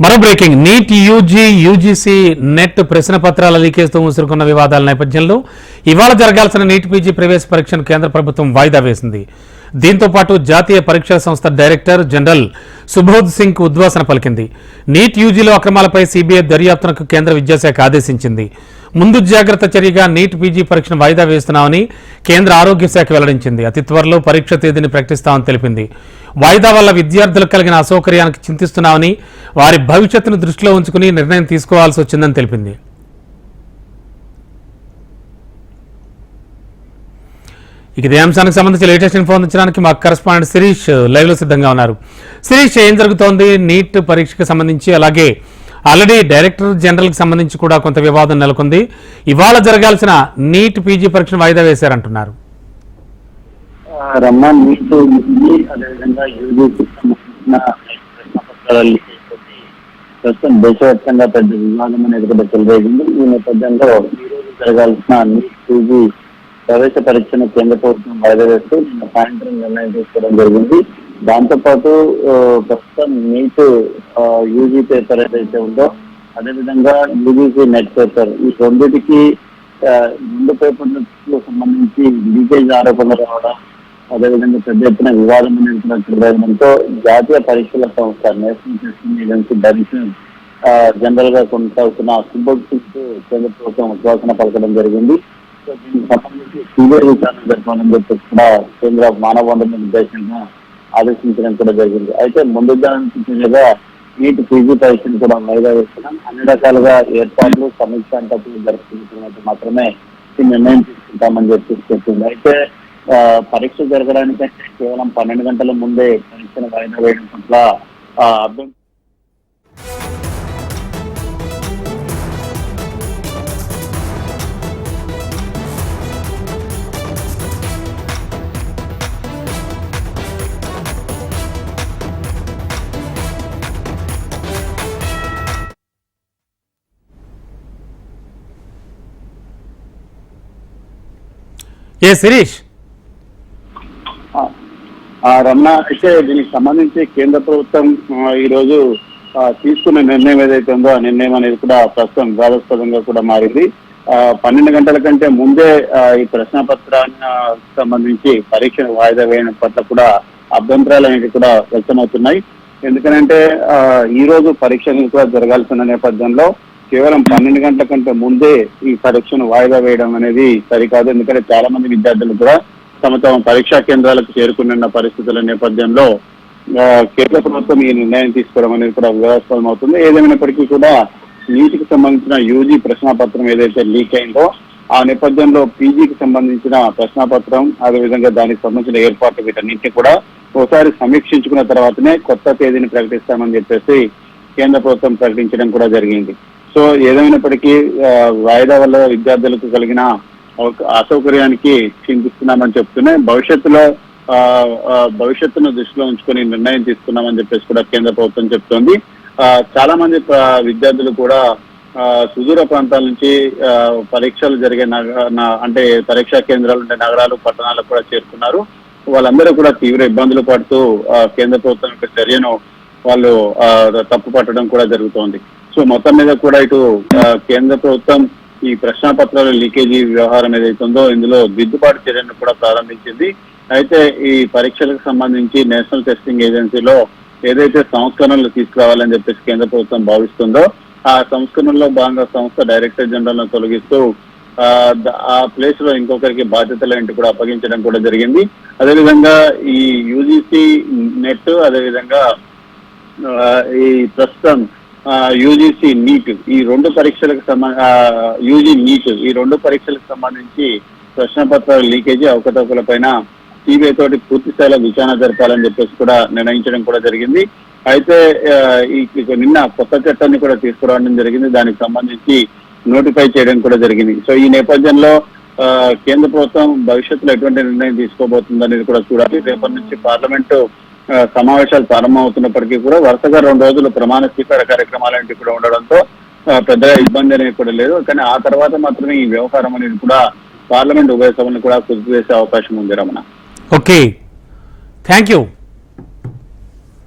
మరో breaking. Neat UGC net ప్రశ్న పత్రాల లీకేజ్తో ముసురుకున్న వివాదాల నేపథ్యంలో ఇవాళ జరగాల్సిన నీట్ పీజీ ప్రవేశ పరీక్షను కేంద్ర ప్రభుత్వం వాయిదా వేసింది. దీంతో పాటు జాతీయ పరీక్షా సంస్థ డైరెక్టర్ జనరల్ సుబోధ్ సింగ్ ఉద్వాసన పలికింది. నీట్ యూజీలో అక్రమాలపై సీబీఐ దర్యాప్తునకు కేంద్ర విద్యాశాఖ ఆదేశించింది. ముందు జాగ్రత్త చర్యగా నీట్ పీజీ పరీక్షను వాయిదా వేస్తున్నామని కేంద్ర ఆరోగ్య శాఖ వెల్లడించింది. అతి త్వరలో పరీక్ష తేదీని ప్రకటిస్తామని తెలిపింది. వాయిదా వల్ల విద్యార్థులకు కలిగిన అసౌకర్యానికి చింతిస్తున్నామని, వారి భవిష్యత్తును దృష్టిలో ఉంచుకుని నిర్ణయం తీసుకోవాల్సి వచ్చిందని తెలిపింది. ఇక ఇదే అంశానికి సంబంధించి లేటెస్ట్ ఇన్ఫో అందించడానికి మా కరెస్పాండెంట్ శిరీష్ లైవ్ లో సిద్ధంగా ఉన్నారు. శిరీష్, ఏం జరుగుతోంది నీట్ పరీక్షకు సంబంధించి? అలాగే ఆల్రెడీ డైరెక్టర్ జనరల్ కి సంబంధించి కూడా కొంత వివాదం నెలకొంది. ఇవాళ జరగాల్సిన నీట్ పీజీ పరీక్షను వాయిదా వేశారంటున్నారు. రమ్మా, నీట్ అదేవిధంగా యూజీసీకి సంబంధించిన ప్రస్తుతం దేశవ్యాప్తంగా పెద్ద వివాదం అనేది కూడా చెలరేగింది. ఈ నేపథ్యంలో ఈ రోజు జరగాల్సిన నీట్ పీజీ ప్రవేశ పరీక్షను కేంద్ర ప్రభుత్వం వాయిదా వేస్తూ నిన్న సాయంత్రం నిర్ణయం తీసుకోవడం జరిగింది. దాంతోపాటు ప్రస్తుతం నీట్ యూజీ పేపర్ ఏదైతే ఉందో, అదేవిధంగా యూజీసీ నెట్ పేపర్, ఈ రెండింటికి రెండు పేపర్లకు సంబంధించి లీకేజ్ ఆరోపణలు రావడం, అదేవిధంగా పెద్ద ఎత్తున వివాదం అనేది కూడా చెలరేయడంతో జాతీయ పరీక్షల సంస్థ national testing agency director general గా కొనసాగుతున్న సుబోధ్ సింగ్ కేంద్ర ప్రభుత్వం ఉద్వాసన పలకడం జరిగింది. దీనికి సంబంధించి సీబీఐ విచారణ జరపాలని చెప్పి కూడా కేంద్ర మానవ వనరుల నిర్దేశంగా ఆదేశించడం కూడా జరిగింది. అయితే ముందు చర్యగా నీట్ పీజీ పరీక్షను కూడా వాయిదా వేస్తున్నాం, అన్ని రకాలుగా ఏర్పాట్లు సమీక్ష అంటప్పుడు జరుపుతున్నట్టు మాత్రమే ఈ నిర్ణయం తీసుకుంటామని చెప్పి చెప్తుంది. అయితే పరీక్ష జరగడానికంటే కేవలం 12 గంటల ముందే పరీక్షను వాయిదా వేయడం పట్ల అభ్యంతరం శిరీష్, రమణ, అయితే దీనికి సంబంధించి కేంద్ర ప్రభుత్వం ఈ రోజు తీసుకున్న నిర్ణయం ఏదైతే ఉందో ఆ నిర్ణయం అనేది కూడా ప్రస్తుతం వివాదాస్పదంగా కూడా మారింది. 12 గంటల కంటే ముందే ఈ ప్రశ్న పత్రానికి సంబంధించి పరీక్షను వాయిదా వేయడం పట్ల కూడా అభ్యంతరాలు అనేవి కూడా వ్యక్తమవుతున్నాయి. ఎందుకంటే ఈ రోజు పరీక్షలు కూడా జరగాల్సిన నేపథ్యంలో కేవలం 12 గంటల కంటే ముందే ఈ పరీక్షను వాయిదా వేయడం అనేది సరికాదు. ఎందుకంటే చాలా మంది విద్యార్థులు కూడా తమ పరీక్షా కేంద్రాలకు చేరుకున్న పరిస్థితుల నేపథ్యంలో కేంద్ర ప్రభుత్వం ఈ నిర్ణయం తీసుకోవడం అనేది కూడా వివాదాస్పదం అవుతుంది. ఏదేమైనప్పటికీ కూడా నీటికి సంబంధించిన యూజీ ప్రశ్నాపత్రం ఏదైతే లీక్ అయిందో ఆ నేపథ్యంలో పీజీకి సంబంధించిన ప్రశ్నాపత్రం, అదేవిధంగా దానికి సంబంధించిన ఏర్పాట్లు వీటన్నింటినీ కూడా ఒకసారి సమీక్షించుకున్న తర్వాతనే కొత్త తేదీని ప్రకటిస్తామని చెప్పేసి కేంద్ర ప్రభుత్వం ప్రకటించడం కూడా జరిగింది. సో ఏదైనప్పటికీ వాయిదా వల్ల విద్యార్థులకు కలిగిన అసౌకర్యానికి చింతిస్తున్నామని చెప్తూనే భవిష్యత్తును దృష్టిలో ఉంచుకొని నిర్ణయం తీసుకున్నామని చెప్పేసి కూడా కేంద్ర ప్రభుత్వం చెప్తోంది. చాలా మంది విద్యార్థులు కూడా సుదూర ప్రాంతాల నుంచి పరీక్షలు జరిగే అంటే పరీక్షా కేంద్రాలు ఉండే నగరాలు, పట్టణాలకు కూడా చేరుకున్నారు. వాళ్ళందరూ కూడా తీవ్ర ఇబ్బందులు పడుతూ కేంద్ర ప్రభుత్వం యొక్క చర్యను వాళ్ళు తప్పు పట్టడం కూడా జరుగుతోంది. సో మొత్తం మీద కూడా ఇటు కేంద్ర ప్రభుత్వం ఈ ప్రశ్నాపత్రాల లీకేజీ వ్యవహారం ఏదైతుందో ఇందులో దిద్దుబాటు చర్యను కూడా ప్రారంభించింది. అయితే ఈ పరీక్షలకు సంబంధించి నేషనల్ టెస్టింగ్ ఏజెన్సీలో ఏదైతే సంస్కరణలు తీసుకురావాలని చెప్పేసి కేంద్ర ప్రభుత్వం భావిస్తుందో ఆ సంస్కరణలో భాగంగా సంస్థ డైరెక్టర్ జనరల్ ను తొలగిస్తూ ఆ ప్లేస్ లో ఇంకొకరికి బాధ్యతలు కూడా అప్పగించడం కూడా జరిగింది. అదేవిధంగా ఈ యూజీసీ నెట్, అదేవిధంగా ఈ ప్రస్తుతం యూజీసీ నీట్ ఈ రెండు పరీక్షలకు యూజీ నీట్ ఈ రెండు పరీక్షలకు సంబంధించి ప్రశ్నపత్రాల లీకేజీ అవకతవకల పైన సిబిఐ తోటి పూర్తి స్థాయిలో విచారణ జరపాలని చెప్పేసి కూడా నిర్ణయించడం కూడా జరిగింది. అయితే నిన్న కొత్త చట్టాన్ని కూడా తీసుకురావడం జరిగింది, దానికి సంబంధించి నోటిఫై చేయడం కూడా జరిగింది. సో ఈ నేపథ్యంలో కేంద్ర ప్రభుత్వం భవిష్యత్తులో ఎటువంటి నిర్ణయం తీసుకోబోతుందనేది కూడా చూడాలి. రేపటి నుంచి పార్లమెంటు సమావేశాలు ప్రారంభమవుతున్నప్పటికీ కూడా వరుసగా 2 రోజులు ప్రమాణ స్వీకార కార్యక్రమాలు అనేవి కూడా ఉండడంతో పెద్దగా ఇబ్బంది అనేది కూడా లేదు. కానీ ఆ తర్వాత మాత్రమే ఈ వ్యవహారం అనేది కూడా పార్లమెంట్ ఉభయ సభలను కూడా కుదిపేసే అవకాశం ఉంది. Ramana, okay, thank you.